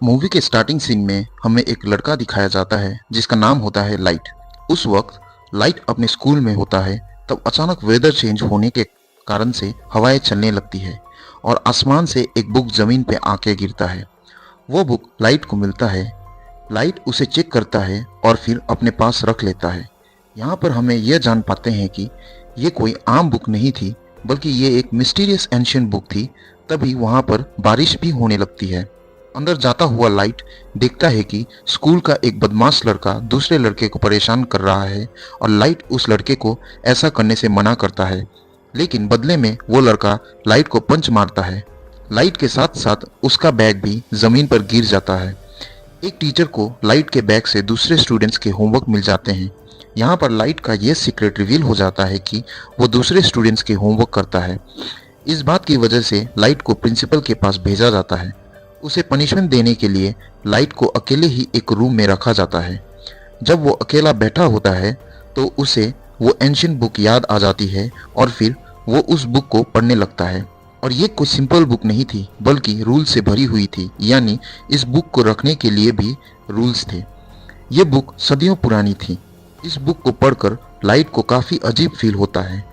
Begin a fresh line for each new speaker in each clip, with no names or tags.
Movie के starting scene में हमें एक लड़का दिखाया जाता है जिसका नाम होता है लाइट। उस वक्त लाइट अपने स्कूल में होता है, तब अचानक वेदर चेंज होने के कारण से हवाएं चलने लगती है और आसमान से एक बुक जमीन पे आके गिरता है। वो बुक लाइट को मिलता है। लाइट उसे चेक करता है और फिर अपने पास रख लेता है। यहाँ पर हमें यह जान पाते हैं कि ये कोई आम बुक नहीं थी, बल्कि ये एक मिस्टीरियस एंशियंट बुक थी। तभी वहाँ पर बारिश भी होने लगती है। अंदर जाता हुआ लाइट देखता है कि स्कूल का एक बदमाश लड़का दूसरे लड़के को परेशान कर रहा है और लाइट उस लड़के को ऐसा करने से मना करता है, लेकिन बदले में वो लड़का लाइट को पंच मारता है। लाइट के साथ साथ उसका बैग भी जमीन पर गिर जाता है। एक टीचर को लाइट के बैग से दूसरे स्टूडेंट्स के होमवर्क मिल जाते हैं। यहाँ पर लाइट का ये सीक्रेट रिवील हो जाता है कि वो दूसरे स्टूडेंट्स के होमवर्क करता है। इस बात की वजह से लाइट को प्रिंसिपल के पास भेजा जाता है। उसे पनिशमेंट देने के लिए लाइट को अकेले ही एक रूम में रखा जाता है। जब वो अकेला बैठा होता है तो उसे वो एंशिएंट बुक याद आ जाती है और फिर वो उस बुक को पढ़ने लगता है। और ये कोई सिंपल बुक नहीं थी, बल्कि रूल से भरी हुई थी। यानी इस बुक को रखने के लिए भी रूल्स थे। ये बुक सदियों पुरानी थी। इस बुक को पढ़कर लाइट को काफ़ी अजीब फील होता है।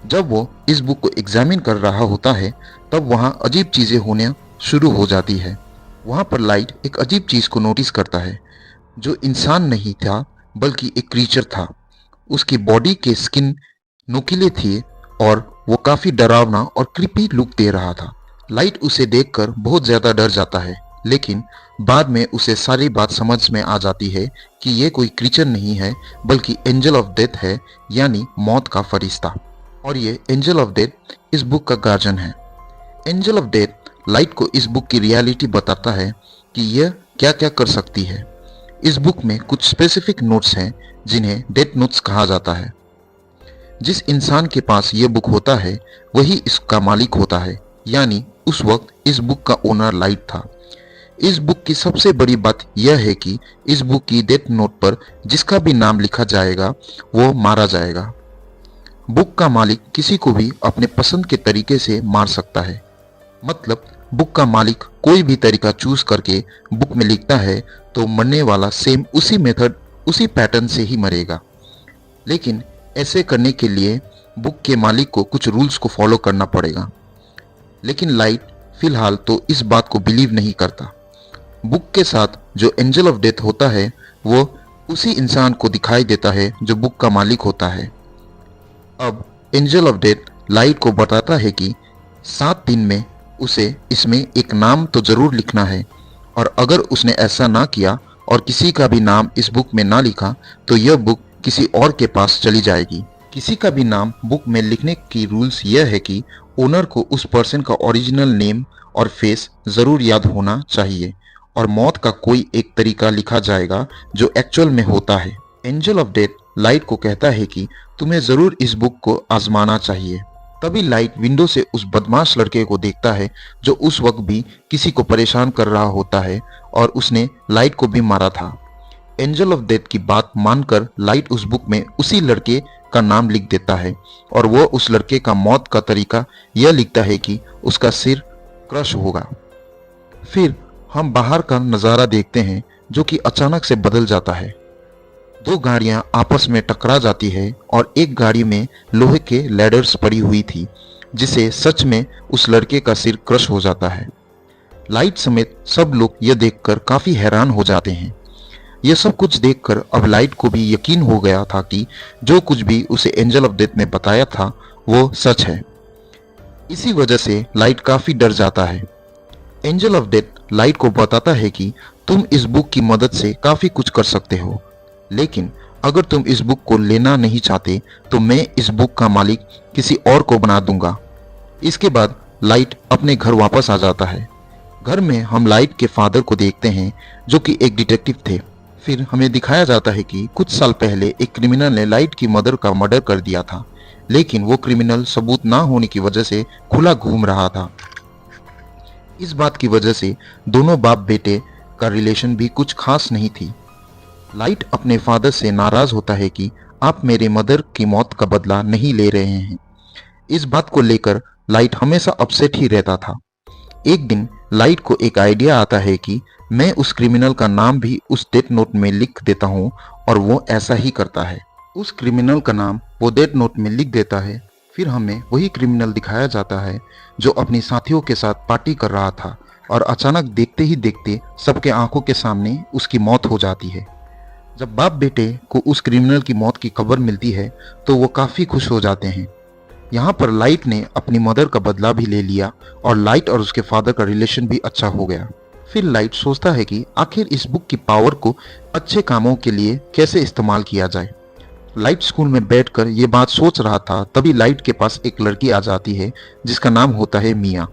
जब वो इस बुक को एग्जामिन कर रहा होता है तब वहाँ अजीब चीज़ें होने शुरू हो जाती है। वहाँ पर लाइट एक अजीब चीज़ को नोटिस करता है, जो इंसान नहीं था बल्कि एक क्रीचर था। उसकी बॉडी के स्किन नुकीले थे और वो काफ़ी डरावना और क्रीपी लुक दे रहा था। लाइट उसे देखकर बहुत ज़्यादा डर जाता है, लेकिन बाद में उसे सारी बात समझ में आ जाती है कि ये कोई क्रीचर नहीं है बल्कि एंजल ऑफ डेथ है, यानी मौत का फरिश्ता। और ये एंजल ऑफ डेथ इस बुक का गार्जियन है। एंजल ऑफ डेथ लाइट को इस बुक की रियलिटी बताता है कि यह क्या क्या कर सकती है। इस बुक में कुछ स्पेसिफिक नोट्स हैं जिन्हें डेथ नोट्स कहा जाता है। जिस इंसान के पास यह बुक होता है वही इसका मालिक होता है, यानी उस वक्त इस बुक का ओनर लाइट था। इस बुक की सबसे बड़ी बात यह है कि इस बुक की डेथ नोट पर जिसका भी नाम लिखा जाएगा वो मारा जाएगा। बुक का मालिक किसी को भी अपने पसंद के तरीके से मार सकता है। मतलब बुक का मालिक कोई भी तरीका चूज करके बुक में लिखता है तो मरने वाला सेम उसी मेथड उसी पैटर्न से ही मरेगा। लेकिन ऐसे करने के लिए बुक के मालिक को कुछ रूल्स को फॉलो करना पड़ेगा। लेकिन लाइट फिलहाल तो इस बात को बिलीव नहीं करता। बुक के साथ जो एंजल ऑफ डेथ होता है वो उसी इंसान को दिखाई देता है जो बुक का मालिक होता है। अब एंजल ऑफ डेथ लाइट को बताता है कि 7 दिन में उसे इसमें एक नाम तो जरूर लिखना है, और अगर उसने ऐसा ना किया और किसी का भी नाम इस बुक में ना लिखा तो यह बुक किसी और के पास चली जाएगी। किसी का भी नाम बुक में लिखने की रूल्स यह है कि ओनर को उस पर्सन का ओरिजिनल नेम और फेस जरूर याद होना चाहिए, और मौत का कोई एक तरीका लिखा जाएगा जो एक्चुअल में होता है। एंजल ऑफ डेथ लाइट को कहता है कि तुम्हें जरूर इस बुक को आजमाना चाहिए। तभी लाइट विंडो से उस बदमाश लड़के को देखता है जो उस वक्त भी किसी को परेशान कर रहा होता है और उसने लाइट को भी मारा था। एंजल ऑफ डेथ की बात मानकर लाइट उस बुक में उसी लड़के का नाम लिख देता है, और वो उस लड़के का मौत का तरीका यह लिखता है कि उसका सिर क्रश होगा। फिर हम बाहर का नज़ारा देखते हैं जो कि अचानक से बदल जाता है। 2 गाड़ियां आपस में टकरा जाती है और एक गाड़ी में लोहे के लैडर्स पड़ी हुई थी, जिसे सच में उस लड़के का सिर क्रश हो जाता है। लाइट समेत सब लोग यह देखकर काफी हैरान हो जाते हैं। यह सब कुछ देखकर अब लाइट को भी यकीन हो गया था कि जो कुछ भी उसे एंजल ऑफ डेथ ने बताया था वो सच है। इसी वजह से लाइट काफी डर जाता है। एंजल ऑफ डेथ लाइट को बताता है कि तुम इस बुक की मदद से काफी कुछ कर सकते हो, लेकिन अगर तुम इस बुक को लेना नहीं चाहते तो मैं इस बुक का मालिक किसी और को बना दूंगा। इसके बाद लाइट अपने घर वापस आ जाता है। घर में हम लाइट के फादर को देखते हैं जो कि एक डिटेक्टिव थे। फिर हमें दिखाया जाता है कि कुछ साल पहले एक क्रिमिनल ने लाइट की मदर का मर्डर कर दिया था, लेकिन वो क्रिमिनल सबूत ना होने की वजह से खुला घूम रहा था। इस बात की वजह से दोनों बाप बेटे का रिलेशन भी कुछ खास नहीं थी। लाइट अपने फादर से नाराज होता है कि आप मेरे मदर की मौत का बदला नहीं ले रहे हैं। इस बात को लेकर लाइट हमेशा अपसेट ही रहता था। एक दिन लाइट को एक आइडिया आता है कि मैं उस क्रिमिनल का नाम भी उस डेथ नोट में लिख देता हूँ और वो ऐसा ही करता है। उस क्रिमिनल का नाम वो डेथ नोट में लिख देता है। फिर हमें वही क्रिमिनल दिखाया जाता है जो अपने साथियों के साथ पार्टी कर रहा था और अचानक देखते ही देखते सबके आंखों के सामने उसकी मौत हो जाती है। जब बाप बेटे को उस क्रिमिनल की मौत की खबर मिलती है तो वो काफ़ी खुश हो जाते हैं। यहाँ पर लाइट ने अपनी मदर का बदला भी ले लिया और लाइट और उसके फादर का रिलेशन भी अच्छा हो गया। फिर लाइट सोचता है कि आखिर इस बुक की पावर को अच्छे कामों के लिए कैसे इस्तेमाल किया जाए। लाइट स्कूल में बैठकर ये बात सोच रहा था, तभी लाइट के पास एक लड़की आ जाती है जिसका नाम होता है मिया।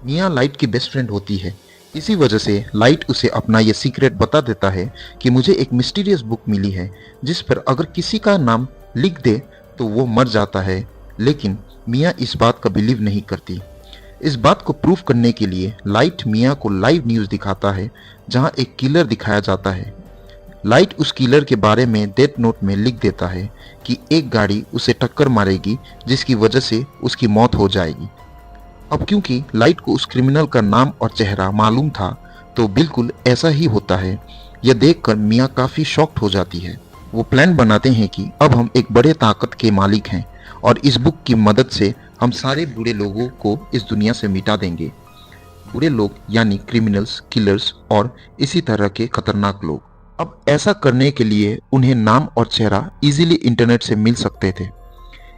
मिया लाइट की बेस्ट फ्रेंड होती है। इसी वजह से लाइट उसे अपना ये सीक्रेट बता देता है कि मुझे एक मिस्टीरियस बुक मिली है जिस पर अगर किसी का नाम लिख दे तो वो मर जाता है। लेकिन मिया इस बात का बिलीव नहीं करती। इस बात को प्रूफ करने के लिए लाइट मिया को लाइव न्यूज़ दिखाता है जहां एक किलर दिखाया जाता है। लाइट उस किलर के बारे में डेथ नोट में लिख देता है कि एक गाड़ी उसे टक्कर मारेगी जिसकी वजह से उसकी मौत हो जाएगी। अब क्योंकि लाइट को उस क्रिमिनल का नाम और चेहरा मालूम था तो बिल्कुल ऐसा ही होता है। यह देखकर मिया काफ़ी शॉक्ड हो जाती है। वो प्लान बनाते हैं कि अब हम एक बड़े ताकत के मालिक हैं और इस बुक की मदद से हम सारे बुरे लोगों को इस दुनिया से मिटा देंगे। बुरे लोग यानी क्रिमिनल्स, किलर्स और इसी तरह के खतरनाक लोग। अब ऐसा करने के लिए उन्हें नाम और चेहरा इजीली इंटरनेट से मिल सकते थे,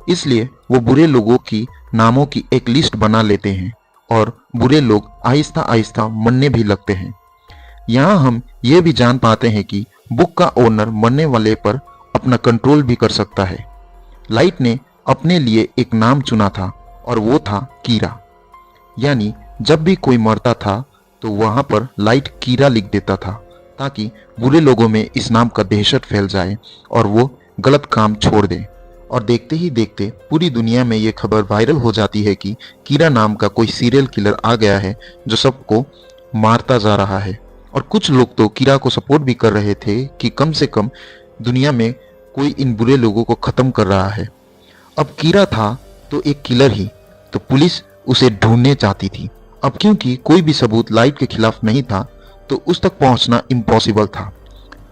इसलिए वो बुरे लोगों की नामों की एक लिस्ट बना लेते हैं और बुरे लोग आहिस्ता आहिस्ता मरने भी लगते हैं। यहाँ हम ये भी जान पाते हैं कि बुक का ओनर मरने वाले पर अपना कंट्रोल भी कर सकता है। लाइट ने अपने लिए एक नाम चुना था और वो था कीरा। यानी जब भी कोई मरता था तो वहां पर लाइट कीरा लिख देता था ताकि बुरे लोगों में इस नाम का दहशत फैल जाए और वो गलत काम छोड़ दें। और देखते ही देखते पूरी दुनिया में ये खबर वायरल हो जाती है कि कीरा नाम का कोई सीरियल किलर आ गया है जो सबको मारता जा रहा है। और कुछ लोग तो कीरा को सपोर्ट भी कर रहे थे कि कम से कम दुनिया में कोई इन बुरे लोगों को खत्म कर रहा है। अब कीरा था तो एक किलर ही, तो पुलिस उसे ढूंढने चाहती थी। अब क्योंकि कोई भी सबूत लाइट के खिलाफ नहीं था तो उस तक पहुंचना इम्पॉसिबल था।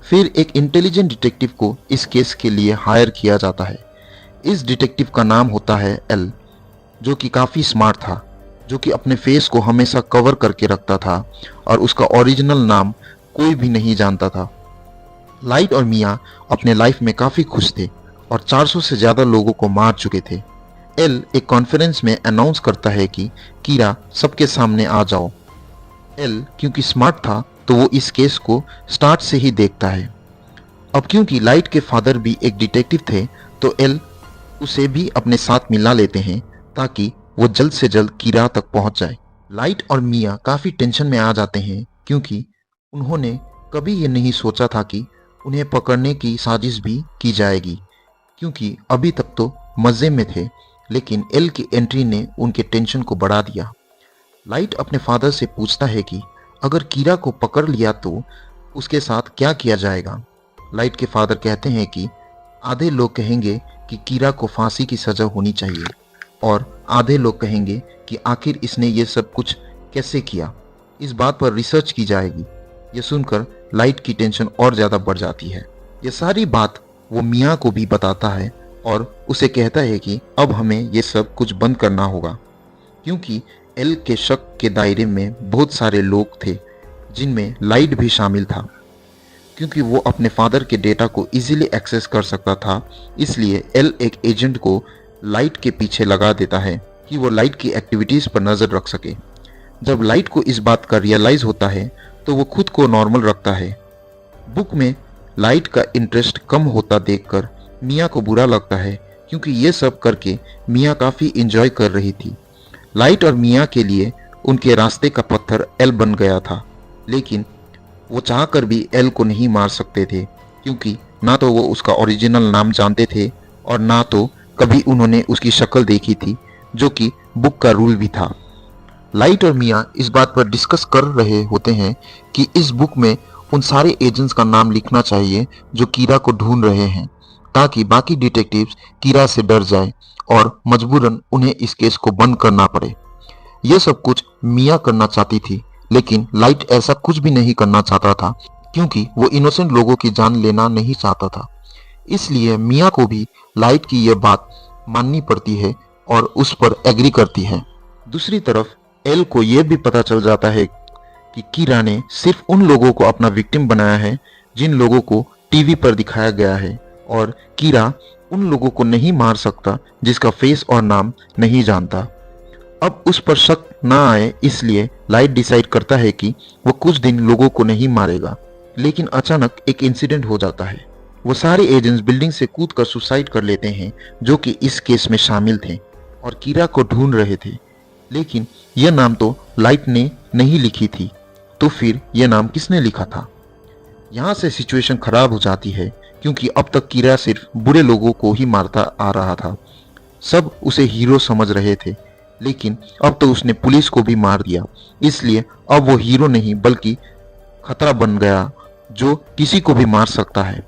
फिर एक इंटेलिजेंट डिटेक्टिव को इस केस के लिए हायर किया जाता है। इस डिटेक्टिव का नाम होता है एल, जो कि काफ़ी स्मार्ट था, जो कि अपने फेस को हमेशा कवर करके रखता था और उसका ओरिजिनल नाम कोई भी नहीं जानता था। लाइट और मिया अपने लाइफ में काफ़ी खुश थे और 400 से ज़्यादा लोगों को मार चुके थे। एल एक कॉन्फ्रेंस में अनाउंस करता है कि कीरा सबके सामने आ जाओ। एल क्योंकि स्मार्ट था तो वो इस केस को स्टार्ट से ही देखता है। अब क्योंकि लाइट के फादर भी एक डिटेक्टिव थे तो एल उसे भी अपने साथ मिला लेते हैं ताकि वो जल्द से जल्द कीरा तक पहुंच जाए। लाइट और मिया काफ़ी टेंशन में आ जाते हैं क्योंकि उन्होंने कभी ये नहीं सोचा था कि उन्हें पकड़ने की साजिश भी की जाएगी, क्योंकि अभी तक तो मज़े में थे। लेकिन एल की एंट्री ने उनके टेंशन को बढ़ा दिया। लाइट अपने फादर से पूछता है कि अगर कीरा को पकड़ लिया तो उसके साथ क्या किया जाएगा। लाइट के फादर कहते हैं कि आधे लोग कहेंगे कि कीरा को फांसी की सज़ा होनी चाहिए और आधे लोग कहेंगे कि आखिर इसने ये सब कुछ कैसे किया। इस बात पर रिसर्च की जाएगी। ये सुनकर लाइट की टेंशन और ज़्यादा बढ़ जाती है। ये सारी बात वो मियाँ को भी बताता है और उसे कहता है कि अब हमें ये सब कुछ बंद करना होगा, क्योंकि एल के शक के दायरे में बहुत सारे लोग थे जिनमें लाइट भी शामिल था। क्योंकि वो अपने फादर के डेटा को इजीली एक्सेस कर सकता था, इसलिए एल एक एजेंट को लाइट के पीछे लगा देता है कि वो लाइट की एक्टिविटीज़ पर नज़र रख सके। जब लाइट को इस बात का रियलाइज़ होता है तो वो खुद को नॉर्मल रखता है। बुक में लाइट का इंटरेस्ट कम होता देखकर मिया को बुरा लगता है, क्योंकि ये सब करके मिया काफ़ी इंजॉय कर रही थी। लाइट और मिया के लिए उनके रास्ते का पत्थर एल बन गया था, लेकिन वो चाहकर भी एल को नहीं मार सकते थे, क्योंकि ना तो वो उसका ओरिजिनल नाम जानते थे और ना तो कभी उन्होंने उसकी शक्ल देखी थी, जो कि बुक का रूल भी था। लाइट और मिया इस बात पर डिस्कस कर रहे होते हैं कि इस बुक में उन सारे एजेंट्स का नाम लिखना चाहिए जो कीरा को ढूंढ रहे हैं, ताकि बाकी डिटेक्टिव्स कीरा से डर जाए और मजबूरन उन्हें इस केस को बंद करना पड़े। यह सब कुछ मिया करना चाहती थी, लेकिन लाइट ऐसा कुछ भी नहीं करना चाहता था क्योंकि वो इनोसेंट लोगों की जान लेना नहीं चाहता था। इसलिए मिया को भी लाइट की यह बात माननी पड़ती है और उस पर एग्री करती है। दूसरी तरफ एल को यह भी पता चल जाता है कि कीरा ने सिर्फ उन लोगों को अपना विक्टिम बनाया है जिन लोगों को टीवी पर दिखाया गया है, और कीरा उन लोगों को नहीं मार सकता जिसका फेस और नाम नहीं जानता। अब उस पर शक ना आए इसलिए लाइट डिसाइड करता है कि वो कुछ दिन लोगों को नहीं मारेगा। लेकिन अचानक एक इंसिडेंट हो जाता है। वो सारे एजेंट्स बिल्डिंग से कूदकर सुसाइड कर लेते हैं जो कि इस केस में शामिल थे और कीरा को ढूंढ रहे थे। लेकिन यह नाम तो लाइट ने नहीं लिखी थी, तो फिर यह नाम किसने लिखा था? यहाँ से सिचुएशन खराब हो जाती है क्योंकि अब तक कीरा सिर्फ बुरे लोगों को ही मारता आ रहा था। सब उसे हीरो समझ रहे थे, लेकिन अब तो उसने पुलिस को भी मार दिया। इसलिए अब वो हीरो नहीं बल्कि खतरा बन गया जो किसी को भी मार सकता है।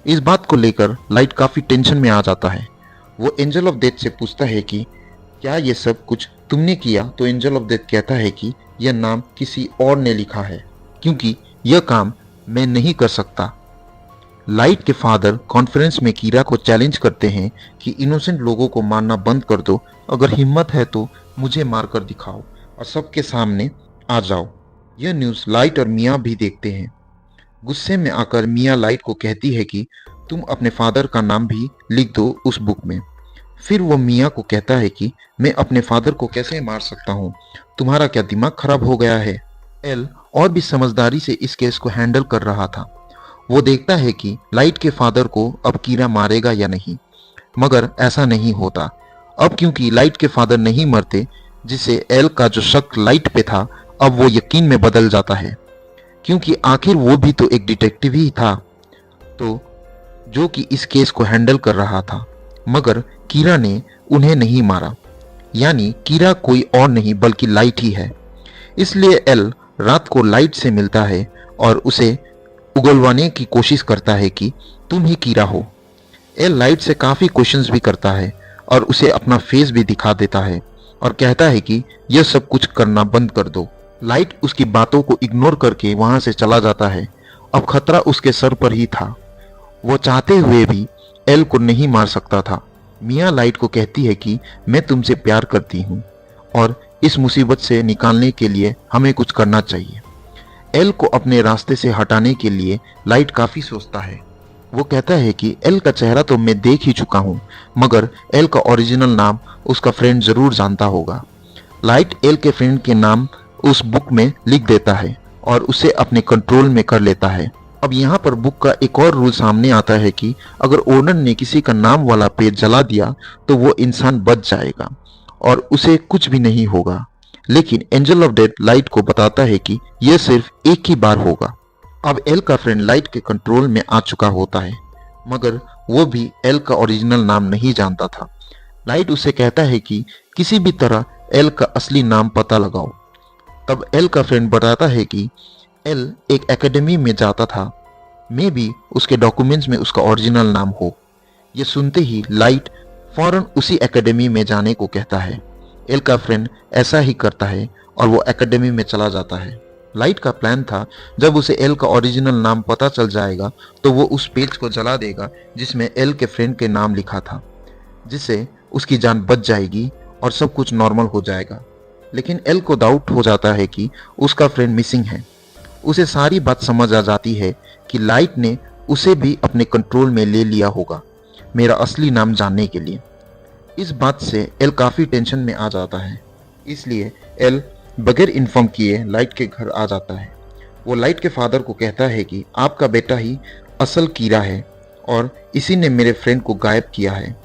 इस बात को लेकर लाइट काफी टेंशन में आ जाता है। वो एंजल ऑफ डेथ से पूछता है कि क्या ये सब कुछ तुमने किया? तो एंजल ऑफ डेथ कहता है कि यह नाम किसी और ने लिखा है क्योंकि यह काम मैं नहीं कर सकता। लाइट के फादर कॉन्फ्रेंस में कीरा को चैलेंज करते हैं कि इनोसेंट लोगों को मारना बंद कर दो, अगर हिम्मत है तो मुझे मारकर दिखाओ और सबके सामने आ जाओ। यह न्यूज़ लाइट और मिया भी देखते हैं। गुस्से में आकर मिया लाइट को कहती है कि तुम अपने फादर का नाम भी लिख दो उस बुक में। फिर वो मिया को कहता है कि मैं अपने फादर को कैसे मार सकता हूँ, तुम्हारा क्या दिमाग खराब हो गया है? एल और भी समझदारी से इस केस को हैंडल कर रहा था। वो देखता है कि लाइट के फादर को अब कीरा मारेगा या नहीं, मगर ऐसा नहीं होता। अब क्योंकि लाइट के फादर नहीं मरते, जिससे एल का जो शक लाइट पे था अब वो यकीन में बदल जाता है, क्योंकि आखिर वो भी तो एक डिटेक्टिव ही था तो जो कि इस केस को हैंडल कर रहा था। मगर कीरा ने उन्हें नहीं मारा, यानी कीरा कोई और नहीं बल्कि लाइट ही है। इसलिए एल रात को लाइट से मिलता है और उसे उगलवाने की कोशिश करता है कि तुम ही कीरा हो। एल लाइट से काफी क्वेश्चंस भी करता है और उसे अपना फेस भी दिखा देता है और कहता है कि यह सब कुछ करना बंद कर दो। लाइट उसकी बातों को इग्नोर करके वहां से चला जाता है। अब खतरा उसके सर पर ही था। वो चाहते हुए भी एल को नहीं मार सकता था। मिया लाइट को कहती है कि मैं तुमसे प्यार करती हूँ और इस मुसीबत से निकालने के लिए हमें कुछ करना चाहिए। एल को अपने रास्ते से हटाने के लिए लाइट काफी सोचता है। वो कहता है कि एल का चेहरा तो मैं देख ही चुका हूँ, मगर एल का ओरिजिनल नाम उसका फ्रेंड जरूर जानता होगा। लाइट एल के फ्रेंड के नाम उस बुक में लिख देता है और उसे अपने कंट्रोल में कर लेता है। अब यहाँ पर बुक का एक और रूल सामने आता है कि अगर ओनर ने किसी का नाम वाला पेज जला दिया तो वो इंसान बच जाएगा और उसे कुछ भी नहीं होगा। लेकिन एंजल ऑफ डेथ लाइट को बताता है कि यह सिर्फ एक ही बार होगा। अब एल का फ्रेंड लाइट के कंट्रोल में आ चुका होता है, मगर वो भी एल का ओरिजिनल नाम नहीं जानता था। लाइट उसे कहता है कि किसी भी तरह एल का असली नाम पता लगाओ। तब एल का फ्रेंड बताता है कि एल एक एकेडमी में जाता था, मे भी उसके डॉक्यूमेंट्स में उसका ओरिजिनल नाम हो। ये सुनते ही लाइट फौरन उसी एकेडमी में जाने को कहता है। एल का फ्रेंड ऐसा ही करता है और वो एकेडमी में चला जाता है। लाइट का प्लान था जब उसे एल का ओरिजिनल नाम पता चल जाएगा तो वो उस पेज को जला देगा जिसमें एल के फ्रेंड के नाम लिखा था, जिससे उसकी जान बच जाएगी और सब कुछ नॉर्मल हो जाएगा। लेकिन एल को डाउट हो जाता है कि उसका फ्रेंड मिसिंग है। उसे सारी बात समझ आ जाती है कि लाइट ने उसे भी अपने कंट्रोल में ले लिया होगा मेरा असली नाम जानने के लिए। इस बात से एल काफ़ी टेंशन में आ जाता है, इसलिए एल बगैर इन्फॉर्म किए लाइट के घर आ जाता है। वो लाइट के फादर को कहता है कि आपका बेटा ही असल कीरा है और इसी ने मेरे फ्रेंड को गायब किया है।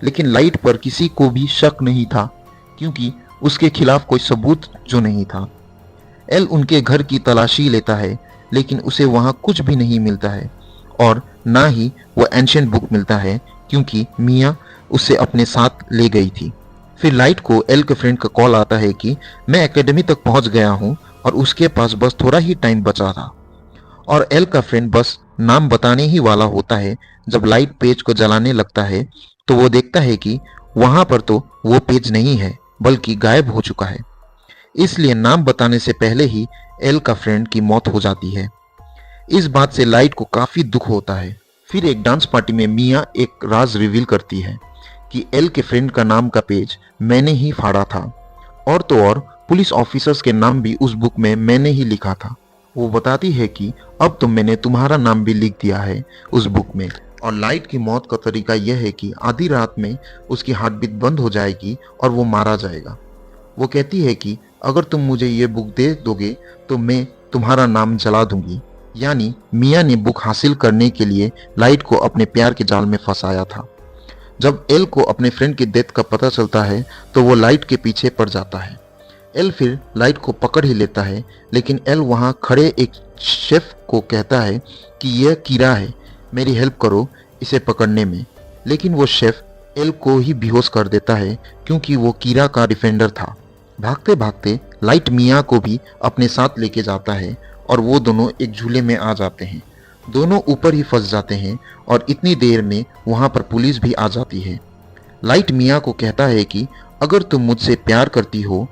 लेकिन लाइट पर किसी को भी शक नहीं था क्योंकि उसके खिलाफ कोई सबूत जो नहीं था। एल उनके घर की तलाशी लेता है, लेकिन उसे वहां कुछ भी नहीं मिलता है और ना ही वो एंशिएंट बुक मिलता है क्योंकि मिया उसे अपने साथ ले गई थी। फिर लाइट को एल के फ्रेंड का कॉल आता है कि मैं एकेडमी तक पहुंच गया हूं और उसके पास बस थोड़ा ही टाइम बचा था। और एल का फ्रेंड बस नाम बताने ही वाला होता है जब लाइट पेज को जलाने लगता है तो वो देखता है कि वहां पर तो वो पेज नहीं है बल्कि गायब हो चुका है। इसलिए नाम बताने से पहले ही एल का फ्रेंड की मौत हो जाती है। इस बात से लाइट को काफी दुख होता है। फिर एक डांस पार्टी में मिया एक राज रिवील करती है कि एल के फ्रेंड का नाम का पेज मैंने ही फाड़ा था, और तो और पुलिस ऑफिसर्स के नाम भी उस बुक में मैंने ही लिखा था। वो बताती है कि अब तो मैंने तुम्हारा नाम भी लिख दिया है उस बुक में। और लाइट की मौत का तरीका यह है कि आधी रात में उसकी हार्ट बीट बंद हो जाएगी और वो मारा जाएगा। वो कहती है कि अगर तुम मुझे ये बुक दे दोगे तो मैं तुम्हारा नाम जला दूंगी। यानी मिया ने बुक हासिल करने के लिए लाइट को अपने प्यार के जाल में फंसाया था। जब एल को अपने फ्रेंड की डेथ का पता चलता है तो वो लाइट के पीछे पड़ जाता है। एल फिर लाइट को पकड़ ही लेता है, लेकिन एल वहां खड़े एक शेफ को कहता है कि यह कीड़ा है, मेरी हेल्प करो इसे पकड़ने में। लेकिन वो शेफ एल को ही बेहोश कर देता है क्योंकि वो कीड़ा का डिफेंडर था। भागते भागते लाइट मिया को भी अपने साथ लेके जाता है और वो दोनों एक झूले में आ जाते हैं। दोनों ऊपर ही फंस जाते हैं और इतनी देर में वहां पर पुलिस भी आ जाती है। लाइट मिया को कहता है कि अगर तुम मुझसे प्यार करती हो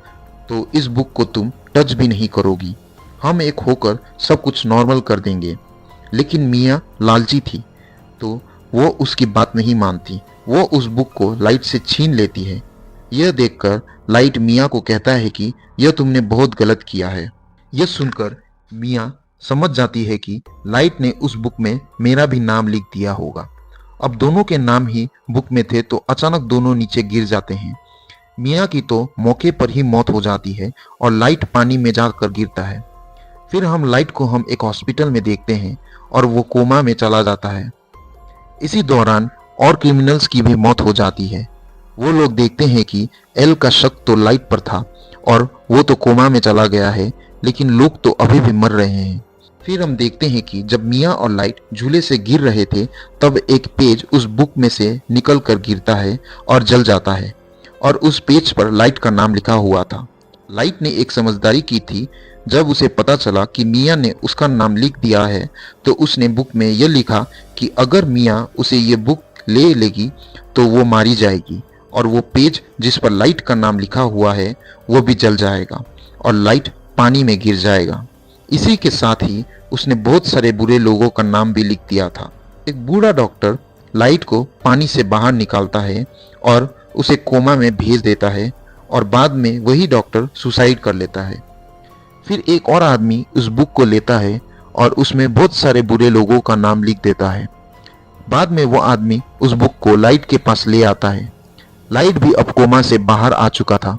तो इस बुक को तुम टच भी नहीं करोगी, हम एक होकर सब कुछ नॉर्मल कर देंगे। लेकिन मिया लालची थी तो वो उसकी बात नहीं मानती। वो उस बुक को लाइट से छीन लेती है। यह देखकर लाइट मिया को कहता है कि यह तुमने बहुत गलत किया है। यह सुनकर मिया समझ जाती है कि लाइट ने उस बुक में मेरा भी नाम लिख दिया होगा। अब दोनों के नाम ही बुक में थे तो अचानक दोनों नीचे गिर जाते हैं। मिया की तो मौके पर ही मौत हो जाती है और लाइट पानी में जाकर गिरता है। फिर हम लाइट को एक हॉस्पिटल में देखते हैं और वो कोमा में चला जाता है। इसी दौरान और क्रिमिनल्स की भी मौत हो जाती है। वो लोग देखते हैं कि एल का शक तो लाइट पर था और वो तो कोमा में चला गया है, लेकिन लोग तो अभी भी मर रहे हैं। फिर हम देखते हैं कि जब मिया और लाइट झूले से गिर रहे थे तब एक पेज उस बुक में से निकल कर गिरता है और जल जाता है, और उस पेज पर लाइट का नाम लिखा हुआ था। लाइट ने एक समझदारी की थी। जब उसे पता चला कि मिया ने उसका नाम लिख दिया है तो उसने बुक में यह लिखा कि अगर मिया उसे ये बुक ले लेगी तो वो मारी जाएगी, और वो पेज जिस पर लाइट का नाम लिखा हुआ है वो भी जल जाएगा और लाइट पानी में गिर जाएगा। इसी के साथ ही उसने बहुत सारे बुरे लोगों का नाम भी लिख दिया था। एक बूढ़ा डॉक्टर लाइट को पानी से बाहर निकालता है और उसे कोमा में भेज देता है, और बाद में वही डॉक्टर सुसाइड कर लेता है। फिर एक और आदमी उस बुक को लेता है और उसमें बहुत सारे बुरे लोगों का नाम लिख देता है। बाद में वो आदमी उस बुक को लाइट के पास ले आता है। लाइट भी अब कोमा से बाहर आ चुका था।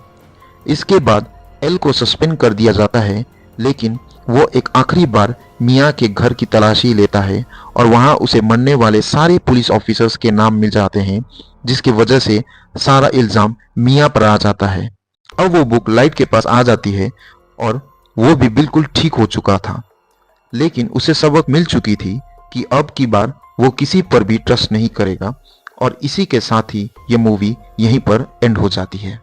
इसके बाद एल को सस्पेंड कर दिया जाता है, लेकिन वो एक आखिरी बार मिया के घर की तलाशी लेता है और वहां उसे मरने वाले सारे पुलिस ऑफिसर्स के नाम मिल जाते हैं, जिसकी वजह से सारा इल्जाम मिया पर आ जाता है। अब वो बुक लाइट के पास आ जाती है और वो भी बिल्कुल ठीक हो चुका था, लेकिन उसे सबक मिल चुकी थी कि अब की बार वो किसी पर भी ट्रस्ट नहीं करेगा। और इसी के साथ ही ये मूवी यहीं पर एंड हो जाती है।